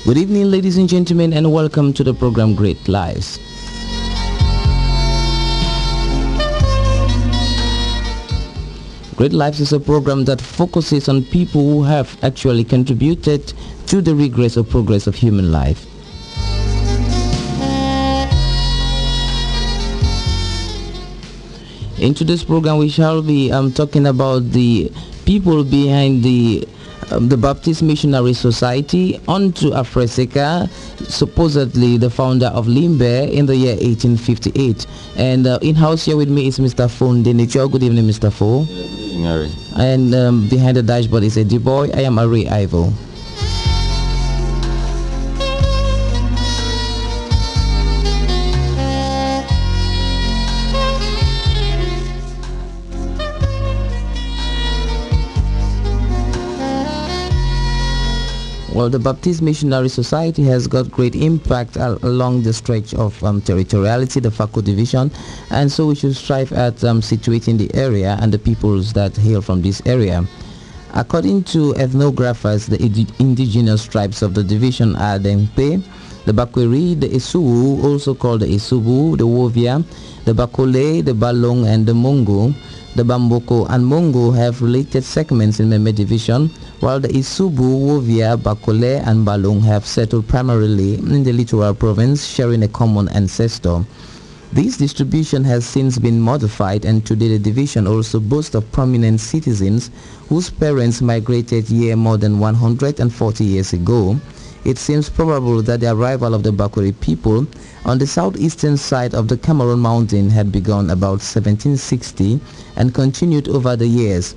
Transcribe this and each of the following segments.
Good evening, ladies and gentlemen, and welcome to the program Great Lives. Great Lives is a program that focuses on people who have actually contributed to the regress or progress of human life. In today's program, we shall be talking about the people behind the Baptist Missionary Society, on to Alfred Saker, supposedly the founder of Limbe in the year 1858. And in-house here with me is Mr. Fon Denicho. Good evening, Mr. Fo. Good evening, Arrey. And behind the dashboard is Eddie Boy. I am Arrey Ivo. Well, the Baptist Missionary Society has got great impact along the stretch of territoriality, the FACO division, and so we should strive at situating the area and the peoples that hail from this area. According to ethnographers, the indigenous tribes of the division are the Mpe, the Bakweri, the Isuwu, also called the Isubu, the Wovia, the Bakole, the Balong, and the Mongo. The Bamboko and Mongo have related segments in Meme division, while the Isubu, Wovia, Bakole, and Balong have settled primarily in the littoral province, sharing a common ancestor. This distribution has since been modified, and today the division also boasts of prominent citizens whose parents migrated here more than 140 years ago. It seems probable that the arrival of the Bakweri people on the southeastern side of the Cameroon mountain had begun about 1760 and continued over the years.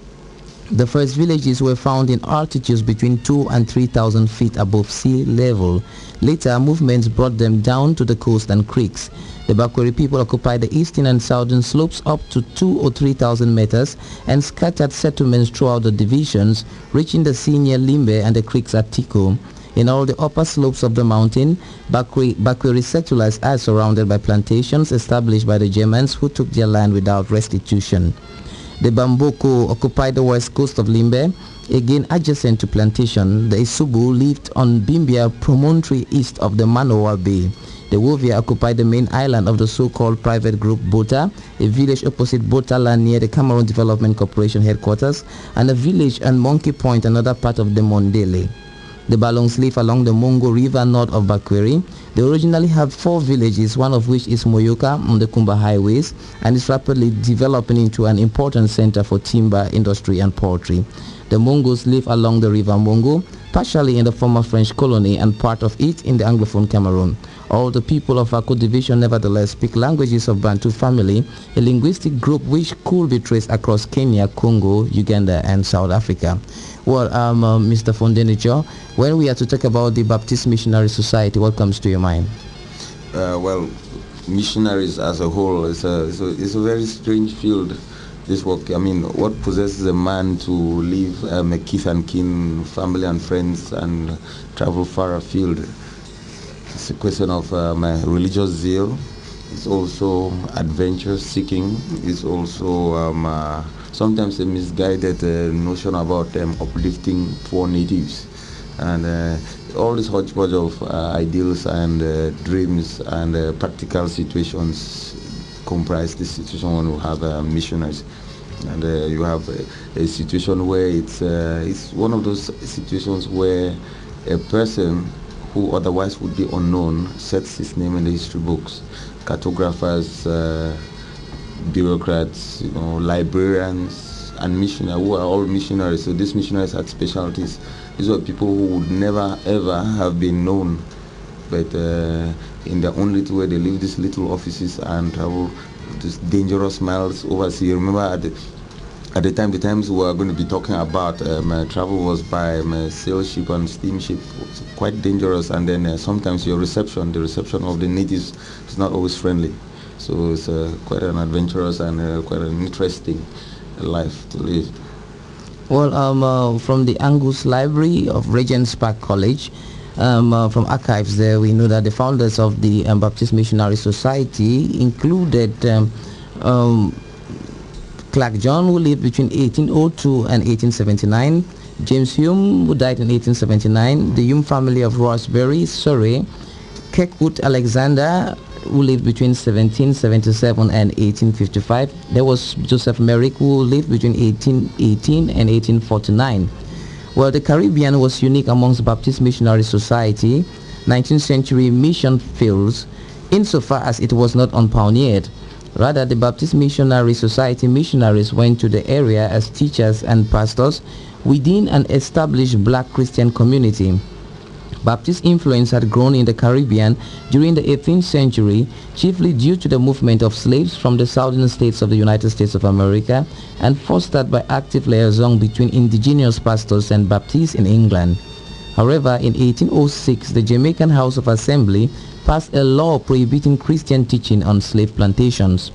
The first villages were found in altitudes between 2,000 and 3,000 feet above sea level. Later, movements brought them down to the coast and creeks. The Bakweri people occupied the eastern and southern slopes up to 2,000 or 3,000 meters and scattered settlements throughout the divisions, reaching the sea near Limbe and the creeks at Tiko. In all the upper slopes of the mountain, Bakweri settlers are surrounded by plantations established by the Germans, who took their land without restitution. The Bamboko occupied the west coast of Limbe, again adjacent to plantation. The Isubu lived on Bimbia promontory east of the Manoa Bay. The Wovia occupied the main island of the so-called private group Bota, a village opposite Bota land near the Cameroon Development Corporation headquarters, and a village on Monkey Point, another part of the Mondele. The Balongs live along the Mongo River north of Bakweri. They originally had 4 villages, one of which is Moyoka on the Kumba highways, and is rapidly developing into an important center for timber industry and poultry. The Mongos live along the River Mongo, partially in the former French colony and part of it in the Anglophone Cameroon. All the people of FACO division nevertheless speak languages of Bantu family, a linguistic group which could be traced across Kenya, Congo, Uganda, and South Africa. Well, Mr. Fondenicho, when we are to talk about the Baptist Missionary Society, what comes to your mind? Well, missionaries as a whole, it's a very strange field, this work. I mean, what possesses a man to leave a kith and kin, family and friends, and travel far afield? It's a question of religious zeal. It's also adventure seeking. It's also sometimes a misguided notion about uplifting poor natives. And all this hodgepodge of ideals and dreams and practical situations comprise this situation when we have missionaries. And you have a situation where it's one of those situations where a person who otherwise would be unknown sets his name in the history books. Cartographers, bureaucrats, librarians, and missionaries, who are all missionaries. So these missionaries had specialties. These were people who would never ever have been known, but in their own little way, they leave these little offices and travel these dangerous miles overseas. Remember, at the time, the times we were going to be talking about, travel was by sail ship and steamship. It's quite dangerous, and then sometimes the reception of the natives is not always friendly. So it's quite an adventurous and quite an interesting life to live. Well, from the Angus Library of Regent's Park College, from archives there, we know that the founders of the Baptist Missionary Society included Clark John, who lived between 1802 and 1879, James Hume, who died in 1879, the Hume family of Roxbury, Surrey, Kirkwood Alexander, who lived between 1777 and 1855. There was Joseph Merrick, who lived between 1818 and 1849. Well, the Caribbean was unique amongst Baptist Missionary Society 19th century mission fields insofar as it was not unpioneered. Rather, the Baptist Missionary Society missionaries went to the area as teachers and pastors within an established black Christian community. Baptist influence had grown in the Caribbean during the 18th century, chiefly due to the movement of slaves from the southern states of the United States of America and fostered by active liaison between indigenous pastors and Baptists in England. However, in 1806, the Jamaican House of Assembly passed a law prohibiting Christian teaching on slave plantations.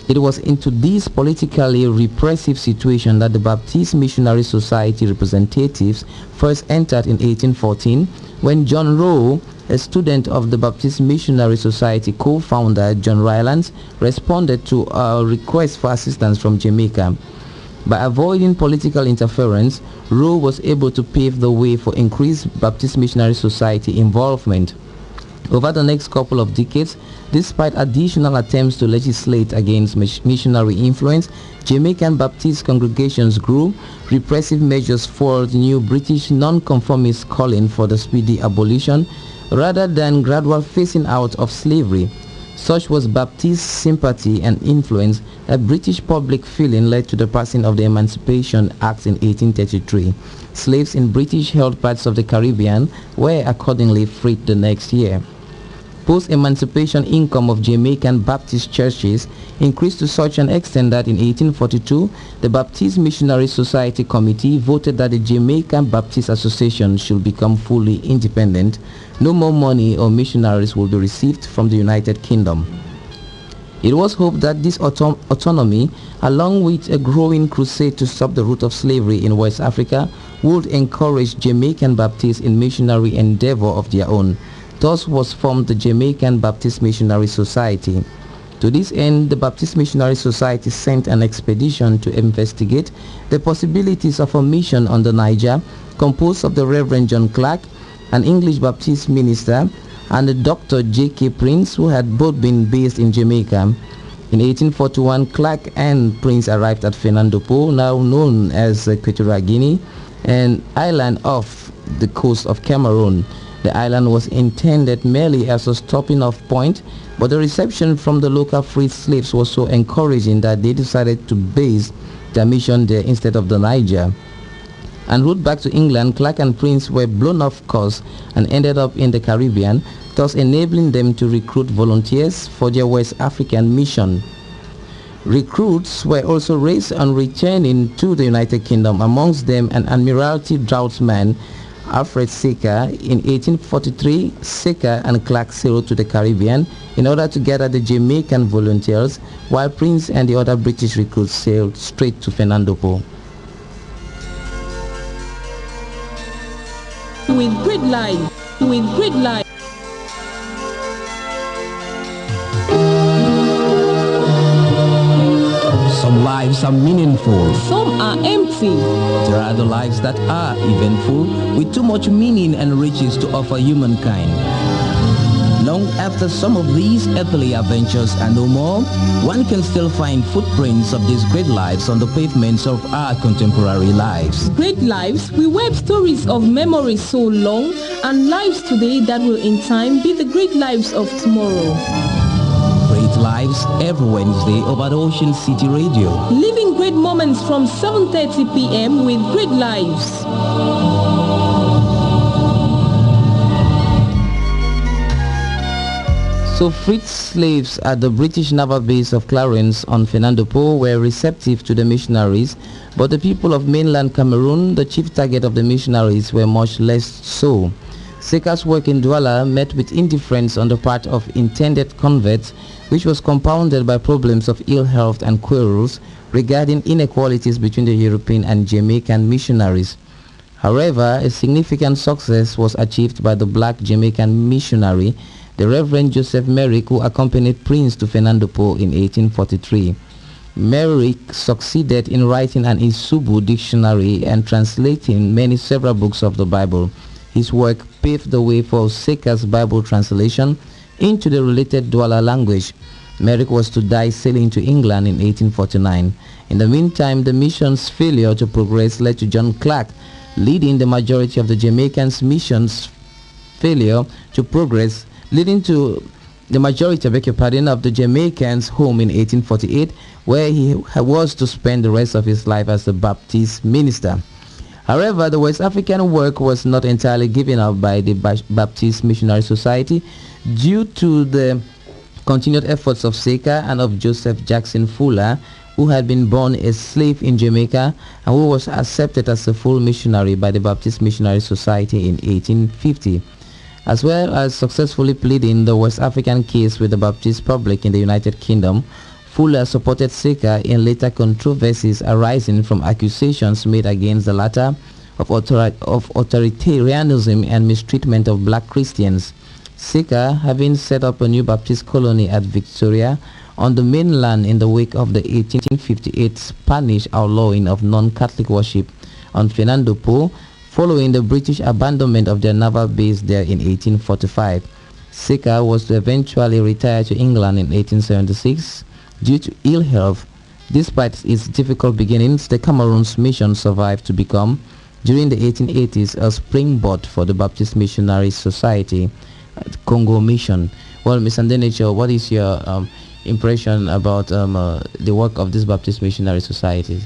It was into this politically repressive situation that the Baptist Missionary Society representatives first entered in 1814 when John Rowe, a student of the Baptist Missionary Society co-founder John Rylands, responded to a request for assistance from Jamaica. By avoiding political interference, Rowe was able to pave the way for increased Baptist Missionary Society involvement. Over the next couple of decades, despite additional attempts to legislate against missionary influence, Jamaican Baptist congregations grew, repressive measures followed new British non-conformists calling for the speedy abolition rather than gradual phasing out of slavery. Such was Baptist sympathy and influence that British public feeling led to the passing of the Emancipation Act in 1833. Slaves in British-held parts of the Caribbean were accordingly freed the next year. Post-emancipation income of Jamaican Baptist churches increased to such an extent that in 1842, the Baptist Missionary Society Committee voted that the Jamaican Baptist Association should become fully independent. No more money or missionaries will be received from the United Kingdom. It was hoped that this autonomy, along with a growing crusade to stop the root of slavery in West Africa, would encourage Jamaican Baptists in missionary endeavor of their own. Thus was formed the Jamaican Baptist Missionary Society. To this end, the Baptist Missionary Society sent an expedition to investigate the possibilities of a mission on the Niger, composed of the Reverend John Clark, an English Baptist minister, and the Dr. J.K. Prince, who had both been based in Jamaica. In 1841, Clark and Prince arrived at Fernando Po, now known as Equatorial Guinea, an island off the coast of Cameroon. The island was intended merely as a stopping off point, but the reception from the local freed slaves was so encouraging that they decided to base their mission there instead of the Niger. En route back to England, Clark and Prince were blown off course and ended up in the Caribbean, thus enabling them to recruit volunteers for their West African mission. Recruits were also raised on returning to the United Kingdom, amongst them an Admiralty draughtsman, Alfred Saker. In 1843, Saker and Clark sailed to the Caribbean in order to gather the Jamaican volunteers, while Prince and the other British recruits sailed straight to Fernando Po. With great life, with great life. Some lives are meaningful. Some are empty. There are the lives that are eventful, with too much meaning and riches to offer humankind. Long after some of these earthly adventures are no more, one can still find footprints of these great lives on the pavements of our contemporary lives. Great lives, we weave stories of memories so long, and lives today that will in time be the great lives of tomorrow. Great Lives every Wednesday over the Ocean City Radio. Living great moments from 7:30 p.m. with Great Lives. So freed slaves at the British naval base of Clarence on Fernando Po were receptive to the missionaries, but the people of mainland Cameroon, the chief target of the missionaries, were much less so. Saker's work in Douala met with indifference on the part of intended converts, which was compounded by problems of ill health and quarrels regarding inequalities between the European and Jamaican missionaries. However, a significant success was achieved by the black Jamaican missionary, the Reverend Joseph Merrick, who accompanied Prince to Fernando Po in 1843. Merrick succeeded in writing an Isubu dictionary and translating several books of the Bible. His work paved the way for Saker's Bible translation into the related Douala language. Merrick was to die sailing to England in 1849. In the meantime, the mission's failure to progress led to John Clark leading the majority of the Jamaicans' missions failure to progress, leading to the majority, of the Jamaicans home in 1848, where he was to spend the rest of his life as a Baptist minister. However, the West African work was not entirely given up by the Baptist Missionary Society due to the continued efforts of Saker and of Joseph Jackson Fuller, who had been born a slave in Jamaica and who was accepted as a full missionary by the Baptist Missionary Society in 1850. As well as successfully pleading the West African case with the Baptist public in the United Kingdom, Fuller supported Saker in later controversies arising from accusations made against the latter of authoritarianism and mistreatment of black Christians. Saker, having set up a new Baptist colony at Victoria on the mainland in the wake of the 1858 Spanish outlawing of non-Catholic worship on Fernando Po, following the British abandonment of their naval base there in 1845. Saker was to eventually retire to England in 1876 due to ill health. Despite its difficult beginnings, the Cameroon's mission survived to become, during the 1880s, a springboard for the Baptist Missionary Society Congo Mission. Well, Ms. Andenecho, what is your impression about the work of this Baptist Missionary Society?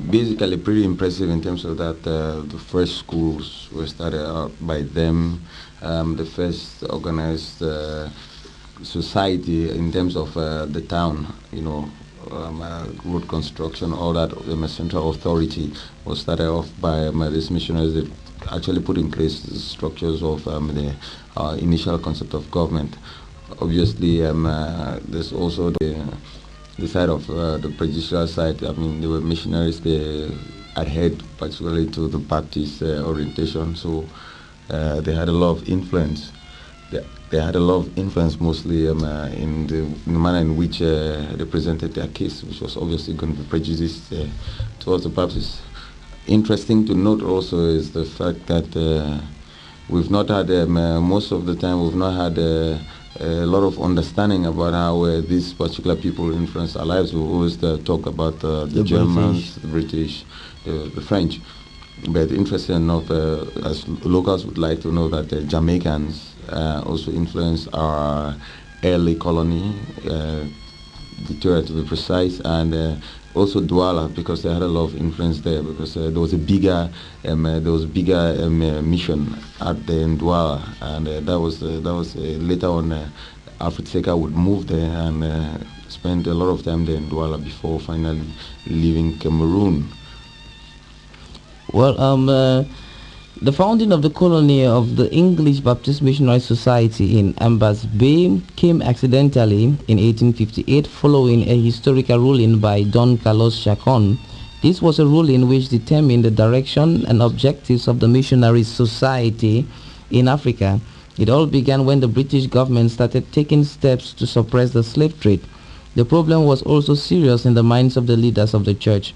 Basically pretty impressive in terms of that the first schools were started out by them, the first organized society in terms of the town, road construction, all that. Central authority was started off by these missionaries that actually put in place the structures of the initial concept of government. Obviously, there's also the side of the prejudicial side. I mean, they were missionaries. They adhered particularly to the Baptist orientation, so they had a lot of influence. They had a lot of influence mostly in the manner in which they presented their case, which was obviously going to be prejudiced towards the Baptists. Interesting to note also is the fact that we've not had, most of the time, we've not had a lot of understanding about how these particular people influence our lives. We always talk about the Germans, British. the British, the French. But interesting enough, as locals would like to know that the Jamaicans also influenced our early colony, Victoria to be precise, and also Douala, because they had a lot of influence there, because there was a bigger mission out there in Douala, and that was later on Alfred Saker would move there and spend a lot of time there in Douala before finally leaving Cameroon. Well, the founding of the colony of the English Baptist Missionary Society in Ambas Bay came accidentally in 1858 following a historical ruling by Don Carlos Chacon. This was a ruling which determined the direction and objectives of the missionary society in Africa. It all began when the British government started taking steps to suppress the slave trade. The problem was also serious in the minds of the leaders of the church.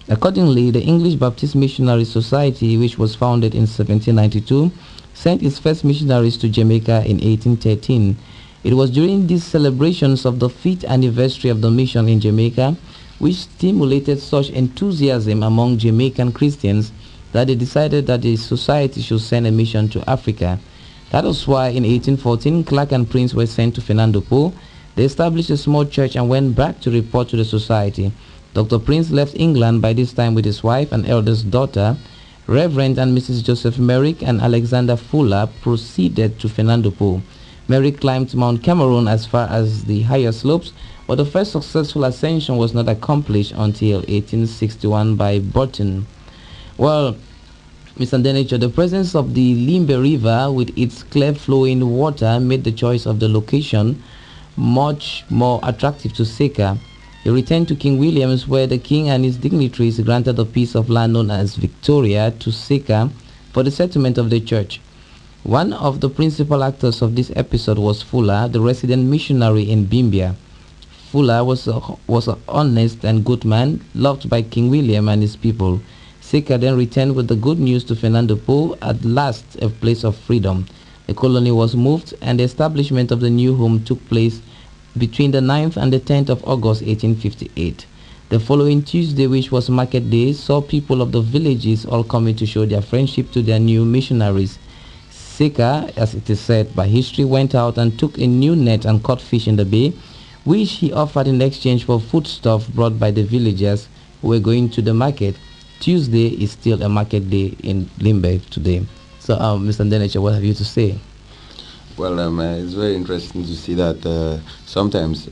Accordingly, the English Baptist Missionary Society, which was founded in 1792, sent its first missionaries to Jamaica in 1813. It was during these celebrations of the 5th anniversary of the mission in Jamaica, which stimulated such enthusiasm among Jamaican Christians, that they decided that the society should send a mission to Africa. That was why in 1814, Clark and Prince were sent to Fernando Po. They established a small church and went back to report to the society. Dr. Prince left England by this time with his wife and eldest daughter. Reverend and Mrs. Joseph Merrick and Alexander Fuller proceeded to Fernando Po. Merrick climbed Mount Cameroon as far as the higher slopes, but the first successful ascension was not accomplished until 1861 by Burton. Well, Mr. Andenecho, the presence of the Limbe River with its clear flowing water made the choice of the location much more attractive to Saker. He returned to King William's, where the king and his dignitaries granted a piece of land known as Victoria to Saker for the settlement of the church. One of the principal actors of this episode was Fuller, the resident missionary in Bimbia. Fuller was an honest and good man, loved by King William and his people. Saker then returned with the good news to Fernando Po, at last a place of freedom. The colony was moved and the establishment of the new home took place between the 9th and the 10th of August 1858. The following Tuesday, which was market day, saw people of the villages all coming to show their friendship to their new missionaries. Saker, as it is said by history, went out and took a new net and caught fish in the bay, which he offered in exchange for foodstuff brought by the villagers who were going to the market. Tuesday is still a market day in Limbe today. So, Mr. Ndenecha, what have you to say? Well, it's very interesting to see that sometimes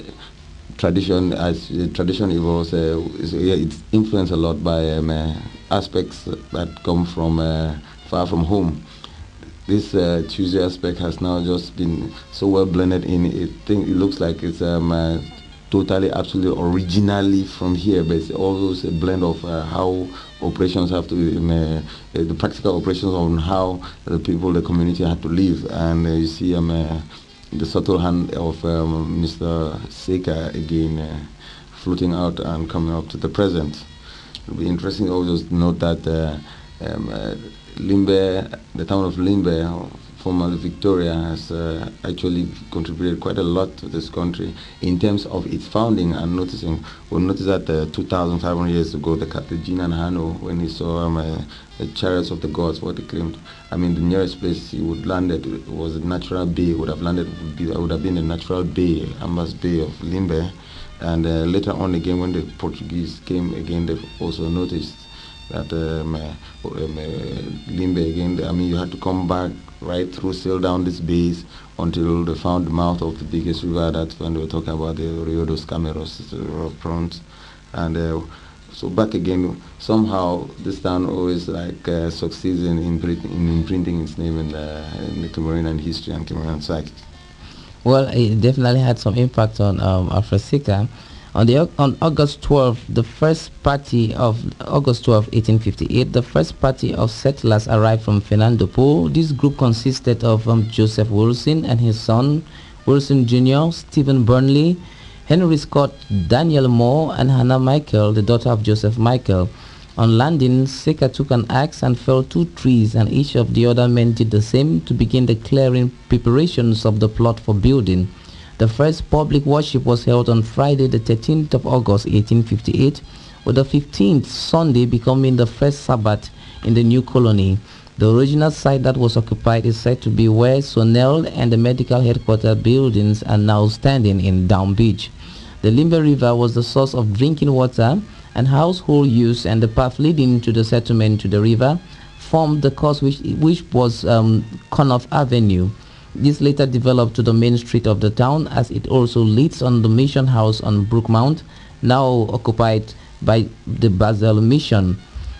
tradition evolves. It's influenced a lot by aspects that come from far from home. This Tuesday aspect has now just been so well blended in. It looks like it's totally, absolutely, originally from here, but it's always a blend of how operations have to be, the practical operations on how the community had to live. And you see the subtle hand of Mr. Saker again floating out and coming up to the present. It'll be interesting also to note that Limbe, the town of Limbe, formerly Victoria, has actually contributed quite a lot to this country in terms of its founding. And we'll notice that 2,500 years ago, the Carthaginian Hanno, when he saw the chariots of the gods, what he claimed, the nearest place he would landed was a natural bay. Would have been a natural bay, Ambas Bay of Limbe. And later on again, when the Portuguese came again, they also noticed that Limbe again, you had to come back right through, sail down these bays until they found the mouth of the biggest river. That's when they were talking about the Rio dos Cameros, the river of prawns. And so back again, somehow this town always succeeds in imprinting its name in the Cameroonian history and Cameroonian psyche. Well, it definitely had some impact on Alfred Saker. On August 12, 1858, the first party of settlers arrived from Fernando Po. This group consisted of Joseph Wilson and his son, Wilson Jr., Stephen Burnley, Henry Scott, Daniel Moore, and Hannah Michael, the daughter of Joseph Michael. On landing, Saker took an axe and felled 2 trees, and each of the other men did the same to begin the clearing preparations of the plot for building. The first public worship was held on Friday, the 13th of August, 1858, with the 15th Sunday becoming the first Sabbath in the new colony. The original site that was occupied is said to be where Sonel and the medical headquarters buildings are now standing in Down Beach. The Limbe River was the source of drinking water and household use, and the path leading to the settlement to the river formed the course which was Connoff Avenue. This later developed to the main street of the town, as it also leads on the mission house on Brookmount, now occupied by the Basel Mission.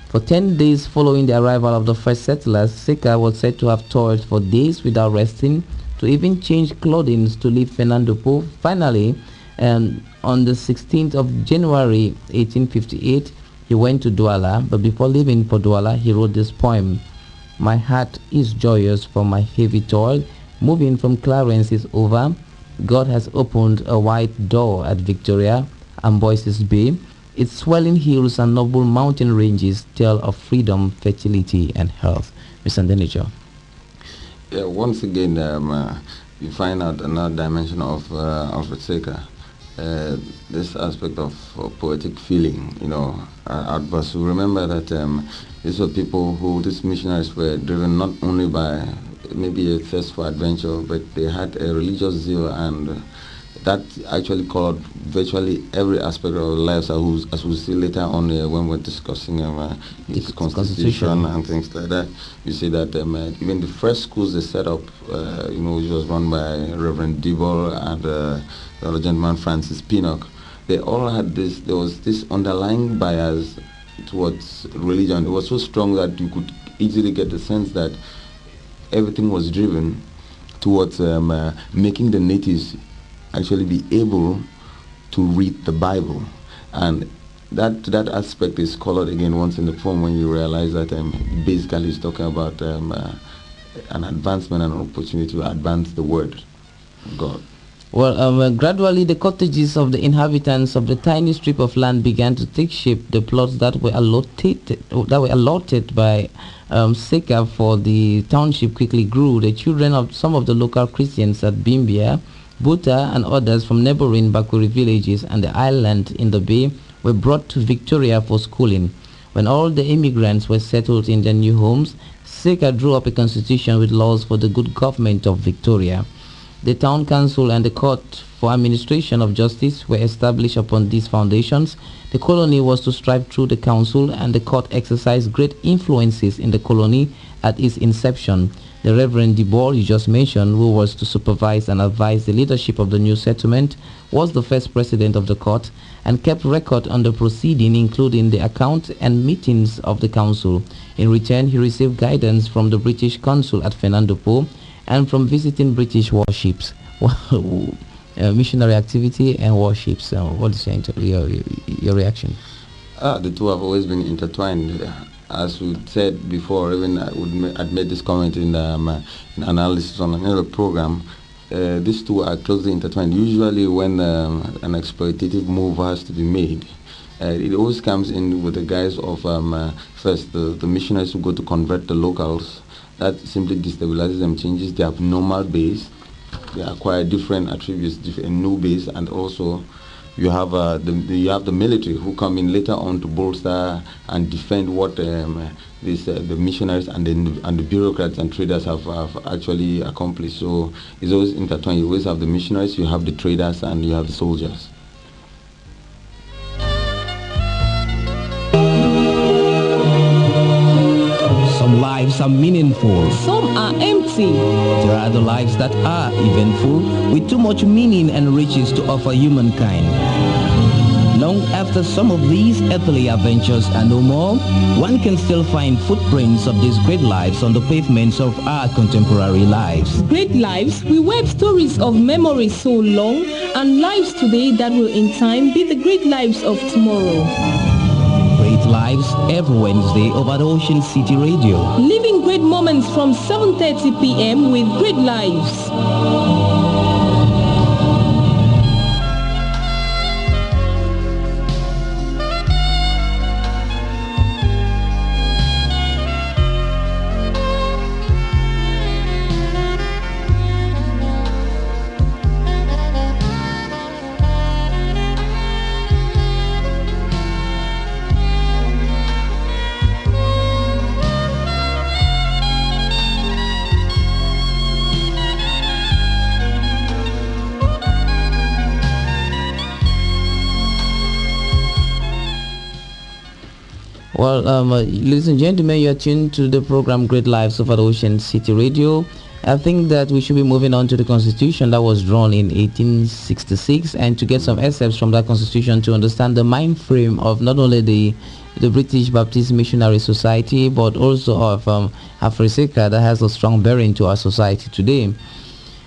For 10 days following the arrival of the first settlers, Saker was said to have toiled for days without resting, to even change clothing to leave Fernando Po. Finally, on the 16th of January 1858, he went to Douala, but before leaving for Douala, he wrote this poem: "My heart is joyous for my heavy toil. Moving from Clarence is over. God has opened a wide door at Victoria and Boyce's Bay. Its swelling hills and noble mountain ranges tell of freedom, fertility, and health." Mr. Ndenecha. Yeah, once again, you find out another dimension of Alfred Saker. This aspect of poetic feeling, outbursts. Remember that these were people these missionaries were driven not only by maybe a thirst for adventure, but they had a religious zeal, and that actually colored virtually every aspect of their lives, as we'll see later on when we're discussing his constitution and things like that. You see that even the first schools they set up, which was run by Reverend Dibble and the other gentleman Francis Pinnock, they all had this. There was this underlying bias towards religion. It was so strong that you could easily get the sense that everything was driven towards making the natives actually be able to read the Bible. And that aspect is colored again once in the poem when you realize that basically he's talking about an advancement and an opportunity to advance the word of God. Well, gradually the cottages of the inhabitants of the tiny strip of land began to take shape. The plots that were allotted by Saker for the township quickly grew. The children of some of the local Christians at Bimbia, Buta, and others from neighboring Bakwiri villages and the island in the bay were brought to Victoria for schooling. When all the immigrants were settled in their new homes, Saker drew up a constitution with laws for the good government of Victoria. The town council and the court for administration of justice were established upon these foundations. The colony was to strive through the council, and the court exercised great influences in the colony at its inception. The Reverend DeBoer, you just mentioned, who was to supervise and advise the leadership of the new settlement, was the first president of the court and kept record on the proceeding, including the account and meetings of the council. In return, he received guidance from the British consul at Fernando Po and from visiting British warships. Missionary activity and warships. What is your reaction? The two have always been intertwined. As we said before, even I'd made this comment in analysis on another program. These two are closely intertwined. Usually when an exploitative move has to be made, it always comes in with the guise of first the missionaries who go to convert the locals. That simply destabilizes them, changes their normal base. They acquire different attributes, different new base, and also you have the military who come in later on to bolster and defend what the missionaries and the bureaucrats and traders have actually accomplished. So it's always intertwined. You always have the missionaries, you have the traders, and you have the soldiers. Some lives are meaningful. Some are empty. There are the lives that are eventful, with too much meaning and riches to offer humankind. Long after some of these earthly adventures are no more, one can still find footprints of these great lives on the pavements of our contemporary lives. Great lives, we weave stories of memories so long, and lives today that will in time be the great lives of tomorrow. Great Lives every Wednesday over the Ocean City Radio. Living great moments from 7:30 p.m. with Great Lives. Well, ladies and gentlemen, you are tuned to the program Great Lives of Ocean City Radio. I think that we should be moving on to the Constitution that was drawn in 1866, and to get some excerpts from that Constitution to understand the mind frame of not only the British Baptist Missionary Society, but also of Alfred Saker, that has a strong bearing to our society today.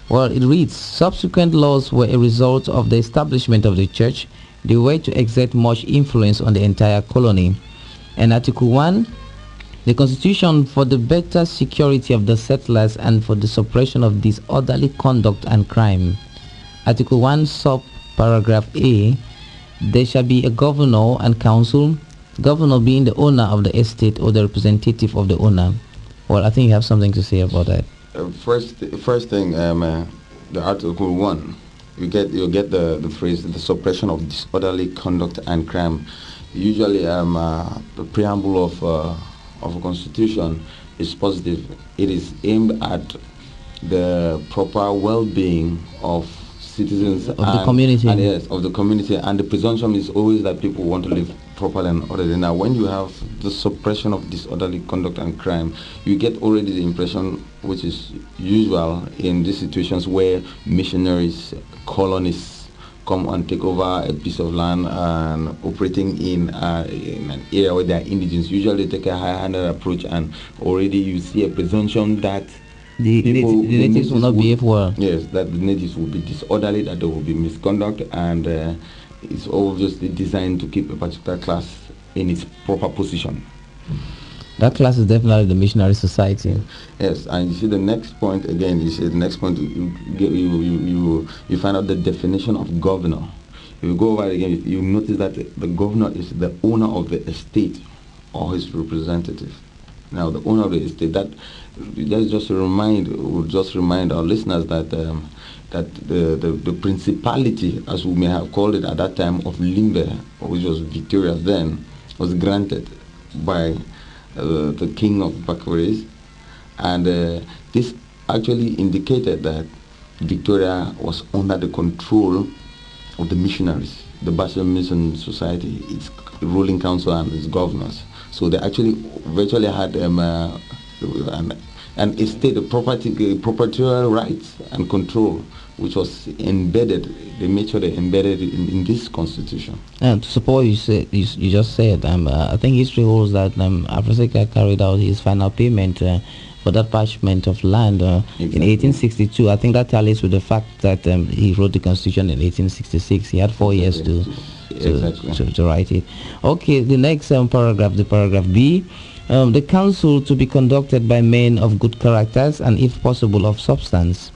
Well, it reads, subsequent laws were a result of the establishment of the church. They were to exert much influence on the entire colony. And Article 1, the Constitution for the better security of the settlers and for the suppression of disorderly conduct and crime. Article 1, sub-paragraph A, there shall be a governor and council, governor being the owner of the estate or the representative of the owner. Well, I think you have something to say about that. First thing, the Article 1, you get the phrase, the suppression of disorderly conduct and crime. Usually, the preamble of a constitution is positive. It is aimed at the proper well-being of citizens of the community. And yes, of the community. And the presumption is always that people want to live properly and orderly. Now, when you have the suppression of disorderly conduct and crime, you get already the impression, which is usual in these situations where missionaries, colonists come and take over a piece of land and operating in an area where they are indigenous. Usually they take a high-handed approach, and already you see a presumption that the natives will not behave well. Yes, that the natives will be disorderly, that there will be misconduct, and it's obviously designed to keep a particular class in its proper position. That class is definitely the Missionary Society. Yes, and you see the next point again. You see the next point. You find out the definition of governor. If you go over it again, you notice that the governor is the owner of the estate or his representative. Now, the owner of the estate. That's just to remind our listeners that the principality, as we may have called it at that time, of Limbe, which was victorious then, was granted by the king of Bakwaris, and this actually indicated that Victoria was under the control of the missionaries, the Baptist Missionary Society, its ruling council and its governors. So they actually virtually had an estate, a proprietary rights and control, which was embedded. They made sure they embedded it in this constitution. And to support you just said, I think history holds that Alfred Saker carried out his final payment for that parchment of land Exactly. in 1862. I think that tallies with the fact that he wrote the constitution in 1866. He had 4 years to write it. Okay, the next paragraph, the paragraph B. The council to be conducted by men of good characters and, if possible, of substance.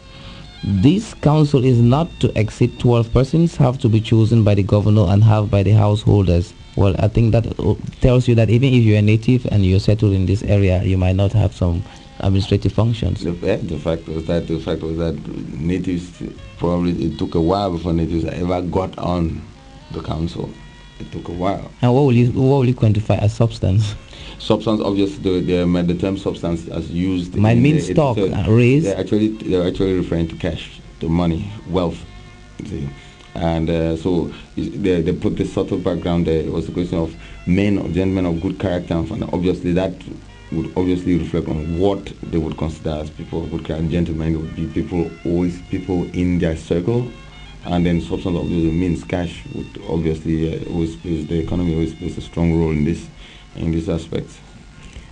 This council is not to exceed 12 persons, have to be chosen by the governor and have by the householders. Well, I think that tells you that even if you're a native and you're settled in this area, you might not have some administrative functions. The fact was that natives, probably it took a while before natives ever got on the council. It took a while. And what will you quantify as substance? Substance, obviously, the term substance as used. Might mean stock, raise. They're actually referring to cash, to money, wealth. See? And so they put this sort of background there. It was a question of men or gentlemen of good character, and obviously that would obviously reflect on what they would consider as people of good character. Gentlemen would be people in their circle. And then substance obviously means cash, would obviously the economy always plays a strong role in this aspect.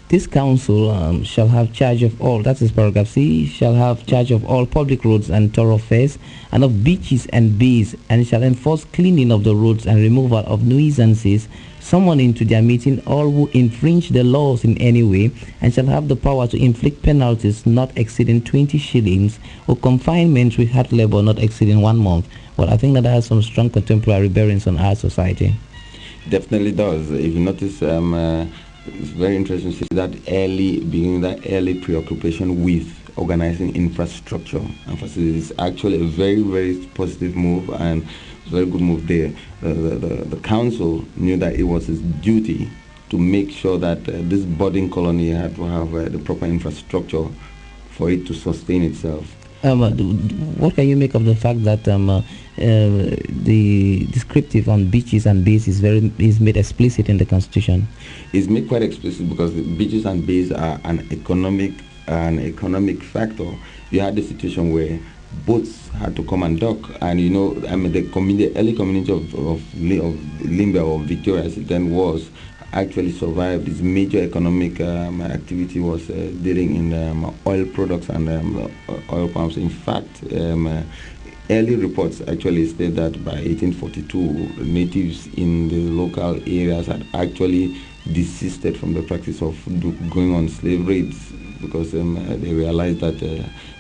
This council shall have charge of all, that is paragraph C, shall have charge of all public roads and thoroughfares, and of beaches and bays, and shall enforce cleaning of the roads and removal of nuisances, summon into their meeting all who infringe the laws in any way, and shall have the power to inflict penalties not exceeding 20 shillings, or confinement with hard labor not exceeding 1 month. Well, I think that has some strong contemporary bearings on our society. Definitely does. If you notice, it's very interesting to see that early preoccupation with organizing infrastructure and facilities. It's actually a very, very positive move, and it's a very good move there. The council knew that it was its duty to make sure that this budding colony had to have the proper infrastructure for it to sustain itself. What can you make of the fact that the descriptive on beaches and bays is made explicit in the Constitution? It's made quite explicit because the beaches and bays are an economic factor. You had the situation where boats had to come and dock, and the early community of Limbe or Victoria as it then was actually survived. This major economic activity was dealing in oil products and oil palms. In fact, early reports actually state that by 1842, natives in the local areas had actually desisted from the practice of going on slave raids because they realized that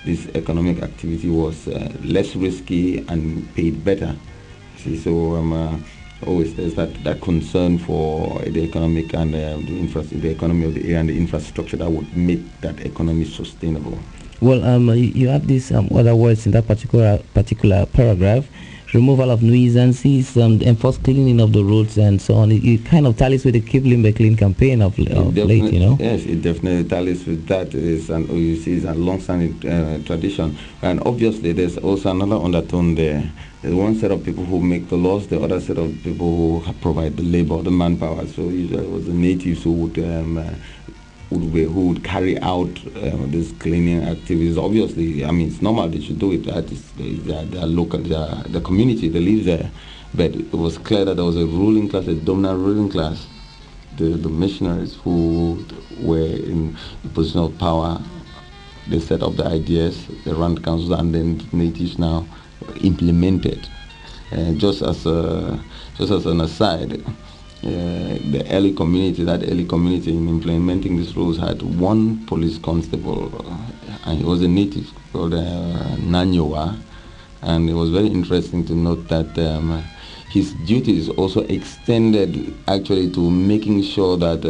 this economic activity was less risky and paid better. See, so always there's that concern for the economic and the economy of the area and the infrastructure that would make that economy sustainable. Well, you have these other words in that particular paragraph: removal of nuisances, enforced cleaning of the roads, and so on. It kind of tallies with the Keep Limbe Clean campaign of late, you know. Yes, it definitely tallies with that. It's a long-standing tradition, and obviously there's also another undertone there. There's one set of people who make the laws, the other set of people who provide the labor, the manpower. So it was the natives who would carry out these cleaning activities. Obviously, I mean, it's normal they should do it. They are local, the community, they live there. But it was clear that there was a ruling class, a dominant ruling class, the missionaries who were in the position of power. They set up the ideas, they ran the councils, and then the natives now implemented. Just as an aside, the early community, that early community in implementing these rules had one police constable, and he was a native called Nanyowa, and it was very interesting to note that his duties also extended actually to making sure that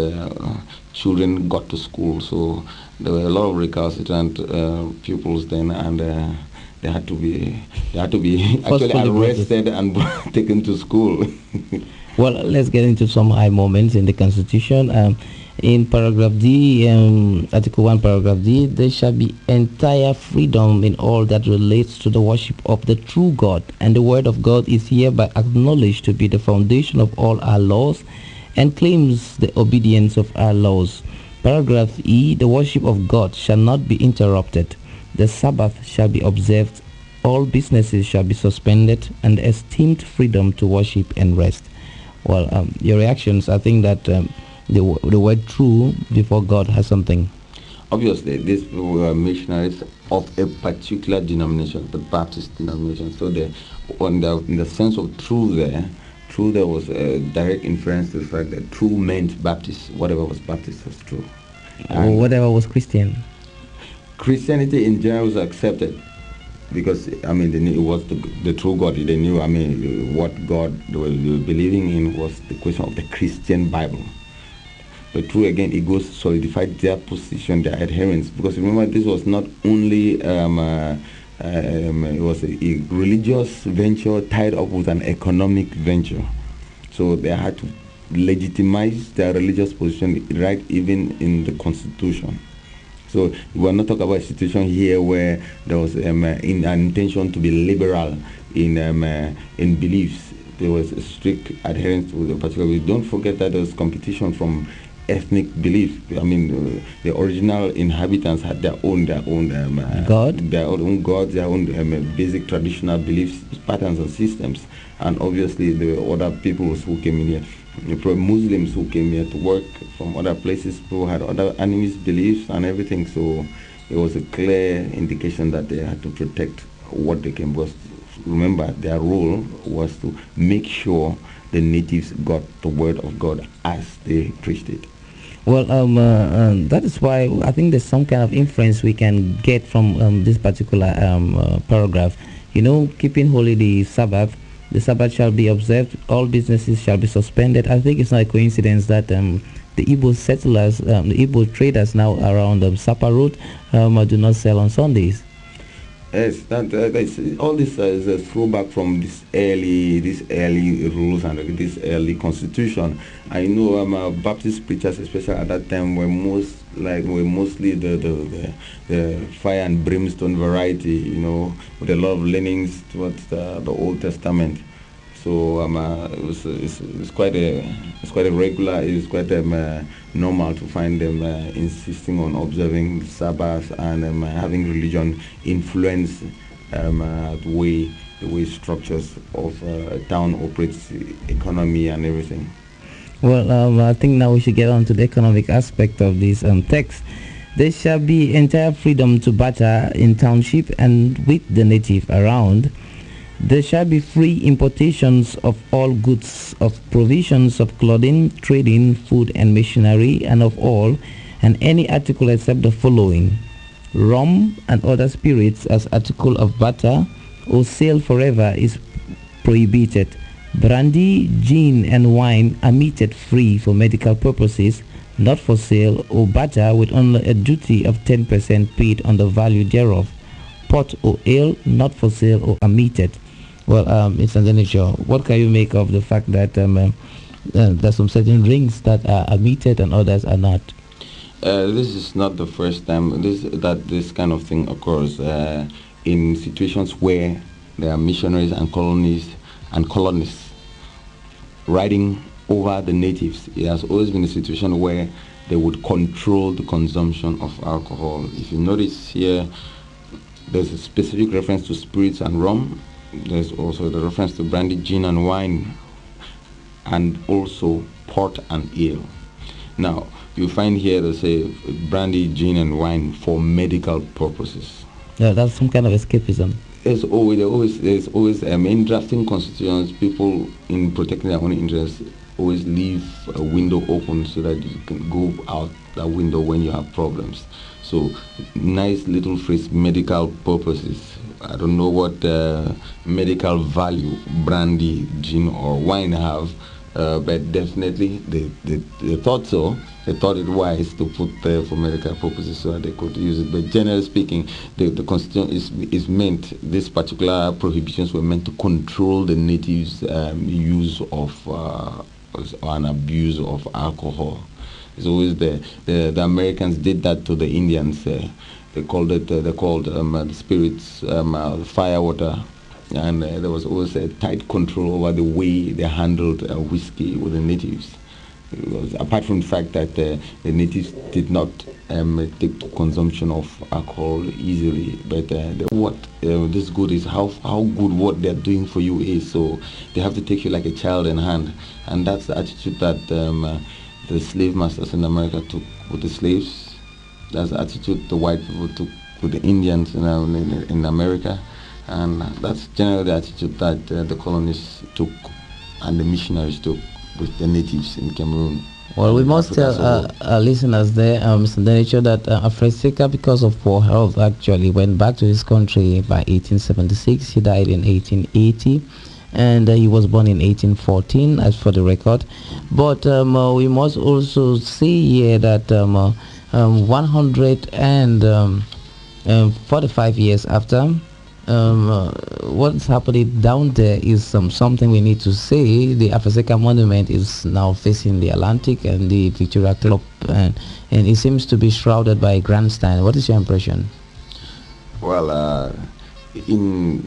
children got to school. So there were a lot of recalcitrant pupils then, and they had to be actually arrested and taken to school. Well, let's get into some high moments in the Constitution. In paragraph D, Article 1, paragraph D, there shall be entire freedom in all that relates to the worship of the true God, and the word of God is hereby acknowledged to be the foundation of all our laws and claims the obedience of our laws. Paragraph E, the worship of God shall not be interrupted. The Sabbath shall be observed. All businesses shall be suspended, and esteemed freedom to worship and rest. Well, your reactions, I think that the word true before God has something. Obviously, these were missionaries of a particular denomination, the Baptist denomination. So in the sense of true there was a direct inference to the fact that true meant Baptist. Whatever was Baptist was true. Or whatever was Christian. Christianity in general was accepted, because they knew it was the true God. They knew, what God they were believing in was the question of the Christian Bible. But true, again, it goes solidified their position, their adherence, because remember, this was not only it was a religious venture tied up with an economic venture. So they had to legitimize their religious position right even in the Constitution. So we are not talking about a situation here where there was an intention to be liberal in beliefs. There was a strict adherence to the particular belief. Don't forget that there was competition from ethnic belief. The original inhabitants had their own God, their own gods, their own basic traditional beliefs, patterns, and systems. And obviously, there were other peoples who came in here. Muslims who came here to work from other places who had other animist beliefs and everything. So it was a clear indication that they had to protect what they came. Because remember, their role was to make sure the natives got the word of God as they preached it. Well, that is why I think there's some kind of inference we can get from this particular paragraph. Keeping holy the Sabbath. The Sabbath shall be observed. All businesses shall be suspended. I think it's not a coincidence that the Igbo settlers, the Igbo traders now around Sapa Road do not sell on Sundays. Yes, all this is a throwback from these early rules and this early constitution. I know Baptist preachers, especially at that time, were mostly the fire and brimstone variety, with a lot of leanings towards the Old Testament. So it's quite a regular. It's quite normal to find them insisting on observing the Sabbath and having religion influence the way structures of town operates, economy and everything. Well, I think now we should get on to the economic aspect of this text. There shall be entire freedom to barter in township and with the native around. There shall be free importations of all goods, of provisions of clothing, trading, food and machinery, and of all, and any article except the following: rum and other spirits as article of barter or sale forever is prohibited. Brandy, gin and wine are meted free for medical purposes, not for sale or barter, with only a duty of 10% paid on the value thereof. Pot or ale not for sale or omitted. Well, Mr. Denisha, what can you make of the fact that there's some certain drinks that are omitted and others are not? This is not the first time this kind of thing occurs in situations where there are missionaries and colonists riding over the natives. It has always been a situation where they would control the consumption of alcohol. If you notice here, there's a specific reference to spirits and rum. There's also the reference to brandy, gin and wine, and also port and ale. Now, you find here they say brandy, gin and wine for medical purposes. Yeah, that's some kind of escapism. There's always in drafting constitutions, people in protecting their own interests always leave a window open so that you can go out that window when you have problems. So nice little phrase, medical purposes. I don't know what medical value brandy, gin or wine have, but definitely they thought so. They thought it wise to put there for medical purposes so that they could use it. But generally speaking, the constitution is meant, these particular prohibitions were meant to control the natives' use of and abuse of alcohol. It's always the Americans did that to the Indians. They called the spirits fire water, and there was always a tight control over the way they handled whiskey with the natives. Because apart from the fact that the natives did not take to consumption of alcohol easily, but what this good is how good what they're doing for you is. So they have to take you like a child in hand, and that's the attitude that the slave masters in America took with the slaves. That's the attitude the white people took with the Indians in America, and that's generally the attitude that the colonists took and the missionaries took with the natives in Cameroon. Well, we must tell our listeners there, Mr. Denicho, that Alfred Saker, because of poor health, actually went back to his country by 1876. He died in 1880, and he was born in 1814, as for the record. But we must also see here that 145 years after, what's happening down there is something we need to say. The Alfred Saker monument is now facing the Atlantic and the Victoria Club, and it seems to be shrouded by a grandstand. What is your impression? Well, in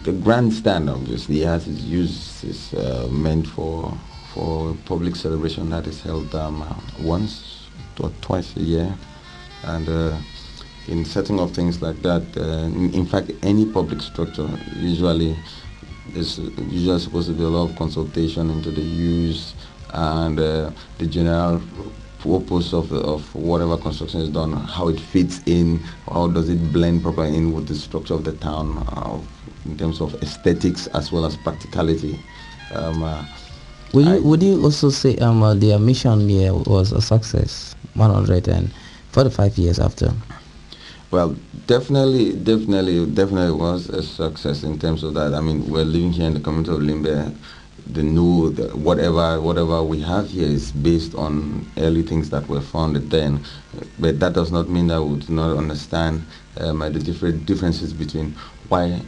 the grandstand, obviously, has its use is meant for public celebration that is held once or twice a year, and in setting of things like that, in fact, any public structure usually is supposed to be a lot of consultation into the use and the general purpose of whatever construction is done, how it fits in, how does it blend properly in with the structure of the town, in terms of aesthetics as well as practicality. Would you also say their mission here was a success 145 years after? Well, definitely was a success in terms of that. I mean, we're living here in the community of Limbe. Whatever we have here is based on early things that were founded then. But that does not mean that we do not understand the different differences between why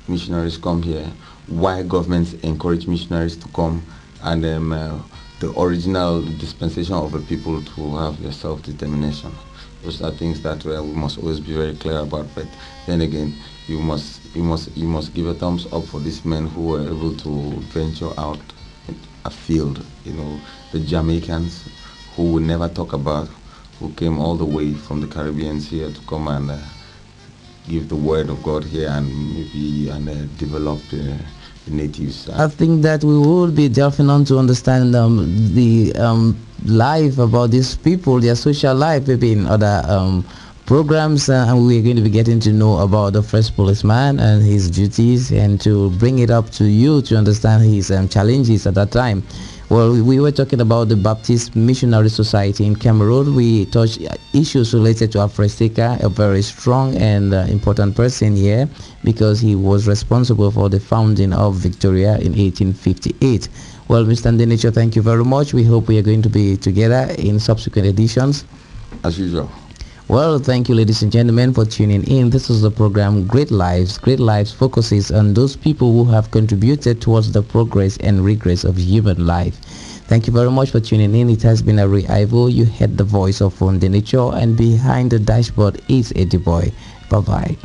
missionaries come here, why governments encourage missionaries to come, and the original dispensation of the people to have their self-determination. Those are things that we must always be very clear about. But then again, you must give a thumbs up for these men who were able to venture out afield. You know, the Jamaicans who we never talk about, who came all the way from the Caribbean here to come and give the word of God here and develop the natives. I think that we will be delving on to understand the life about these people, their social life, maybe in other programs, and we're going to be getting to know about the first policeman and his duties, and to bring it up to you to understand his challenges at that time. Well, we were talking about the Baptist Missionary Society in Cameroon. We touched issues related to Alfred Saker, a very strong and important person here, because he was responsible for the founding of Victoria in 1858. Well, Mr. Denicho, thank you very much. We hope we are going to be together in subsequent editions. As usual. Well, thank you, ladies and gentlemen, for tuning in. This is the program Great Lives. Great Lives focuses on those people who have contributed towards the progress and regress of human life. Thank you very much for tuning in. It has been Arrey Ivo. You heard the voice of Denicho, and behind the dashboard is Eddie Boy. Bye-bye.